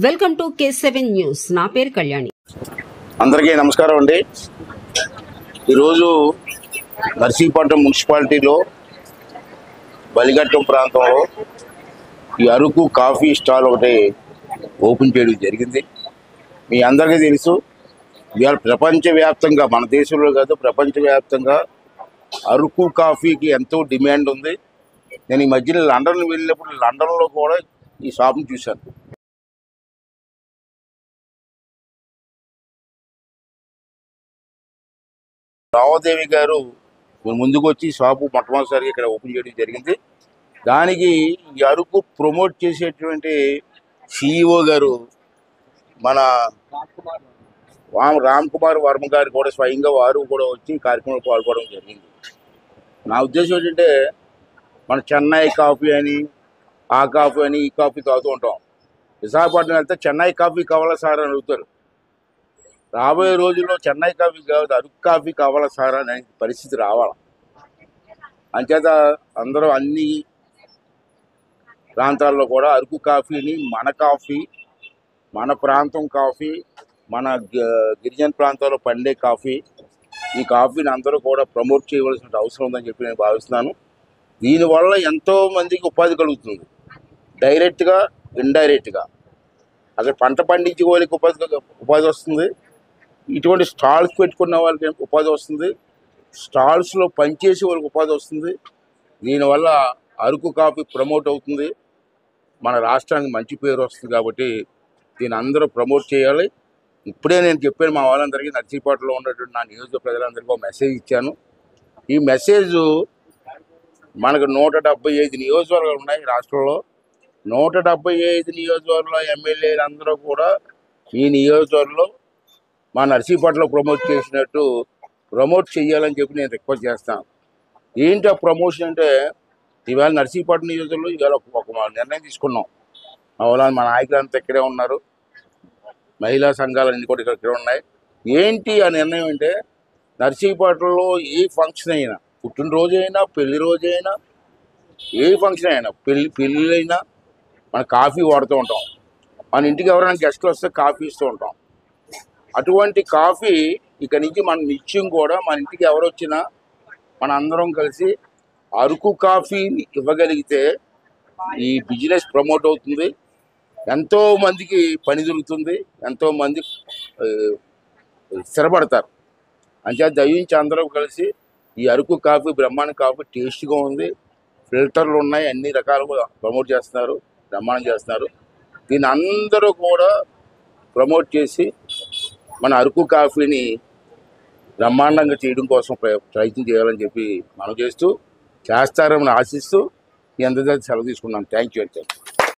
Welcome to K7 news. నా పేరు కళ్యాణి. అందరికీ నమస్కారం అండి. ఈరోజు నర్సీపట్నం మున్సిపాలిటీలో బలిఘట్టం ప్రాంతంలో ఈ అరకు కాఫీ స్టాల్ ఒకటి ఓపెన్ చేయడం జరిగింది. మీ అందరికీ తెలుసు, ఇవాళ ప్రపంచవ్యాప్తంగా, మన దేశంలో కాదు ప్రపంచవ్యాప్తంగా అరకు కాఫీకి ఎంతో డిమాండ్ ఉంది. నేను ఈ మధ్యన లండన్ వెళ్ళినప్పుడు లండన్లో కూడా ఈ షాప్ని చూశాను. రావదేవి గారు ముందుకు వచ్చి షాపు మొట్టమొదటిసారి ఇక్కడ ఓపెన్ చేయడం జరిగింది. దానికి ఈ అరకు ప్రమోట్ చేసేటువంటి సిఇఓ గారు మన రామ్ కుమార్ వర్మ గారు కూడా స్వయంగా వారు కూడా వచ్చి కార్యక్రమంలో పాల్గొనడం జరిగింది. నా ఉద్దేశం ఏంటంటే, మన చెన్నై కాఫీ అని, ఆ కాఫీ అని, ఈ కాఫీ తాగుతూ ఉంటాం. విశాఖపట్నం వెళ్తే చెన్నై కాఫీ కావాలా సార్ అని అడుగుతారు. రాబోయే రోజుల్లో చెన్నై కాఫీ కావాలి, అరకు కాఫీ కావాలా సార్ అనే పరిస్థితి రావాలి. అంచేత అందరూ అన్ని ప్రాంతాల్లో కూడా అరకు కాఫీని, మన కాఫీ, మన ప్రాంతం కాఫీ, మన గిరిజన ప్రాంతాల్లో పండే కాఫీ, ఈ కాఫీని అందరూ కూడా ప్రమోట్ చేయవలసిన అవసరం ఉందని చెప్పి నేను భావిస్తున్నాను. దీనివల్ల ఎంతో మందికి ఉపాధి కలుగుతుంది, డైరెక్ట్గా ఇండైరెక్ట్గా. అక్కడ పంట పండించే వాళ్ళకి ఉపాధి వస్తుంది, ఇటువంటి స్టాల్స్ పెట్టుకున్న వాళ్ళకి ఉపాధి వస్తుంది, స్టాల్స్లో పనిచేసే వాళ్ళకి ఉపాధి వస్తుంది. దీనివల్ల అరకు కాఫీ ప్రమోట్ అవుతుంది, మన రాష్ట్రానికి మంచి పేరు వస్తుంది. కాబట్టి దీన్ని అందరూ ప్రమోట్ చేయాలి. ఇప్పుడే నేను చెప్పాను మా వాళ్ళందరికీ, నర్సీపట్నంలో ఉన్నటువంటి నా నియోజక ప్రజలందరికీ ఒక మెసేజ్ ఇచ్చాను. ఈ మెసేజ్ మనకు 175 నియోజకవర్గాలు ఉన్నాయి రాష్ట్రంలో. 175 నియోజకవర్గాల ఎమ్మెల్యేలు అందరూ కూడా ఈ నియోజకవర్గంలో మా నర్సీపట్నంలో ప్రమోట్ చేసినట్టు ప్రమోట్ చేయాలని చెప్పి నేను రిక్వెస్ట్ చేస్తాను. ఏంటి ఆ ప్రమోషన్ అంటే, ఇవాళ నర్సీపట్నం నియోజకవర్గంలో ఇవాళ ఒక నిర్ణయం తీసుకున్నాం. మా నాయకులంతా ఇక్కడే ఉన్నారు, మహిళా సంఘాలన్నీ కూడా ఇక్కడే ఉన్నాయి. ఏంటి ఆ నిర్ణయం అంటే, నర్సీపట్నంలో ఏ ఫంక్షన్ అయినా, పుట్టినరోజు అయినా, పెళ్లి రోజు అయినా, ఏ ఫంక్షన్ అయినా, పెళ్ళిళ్ళైనా మనం కాఫీ వాడుతూ ఉంటాం. మన ఇంటికి ఎవరైనా గెస్ట్లు వస్తే కాఫీ ఇస్తూ ఉంటాం. అటువంటి కాఫీ ఇక నుంచి మన నిత్యం కూడా మన ఇంటికి ఎవరు వచ్చినా మన అందరం కలిసి అరకు కాఫీని ఇవ్వగలిగితే ఈ బిజినెస్ ప్రమోట్ అవుతుంది, ఎంతో మందికి పని దొరుకుతుంది, ఎంతో మంది స్థిరపడతారు. అంచేత దయించి అందరూ కలిసి ఈ అరకు కాఫీ బ్రహ్మాండ కాఫీ టేస్ట్గా ఉంది, ఫిల్టర్లు ఉన్నాయి, అన్ని రకాలుగా ప్రమోట్ చేస్తున్నారు, బ్రహ్మాండం చేస్తున్నారు. దీన్ని అందరూ కూడా ప్రమోట్ చేసి మన అరకు కాఫీని బ్రహ్మాండంగా చేయడం కోసం ప్రయత్నం చేయాలని చెప్పి మనం చేస్తారని ఆశిస్తూ ఈ అందరికీ సెలవు తీసుకున్నాను. Thank you.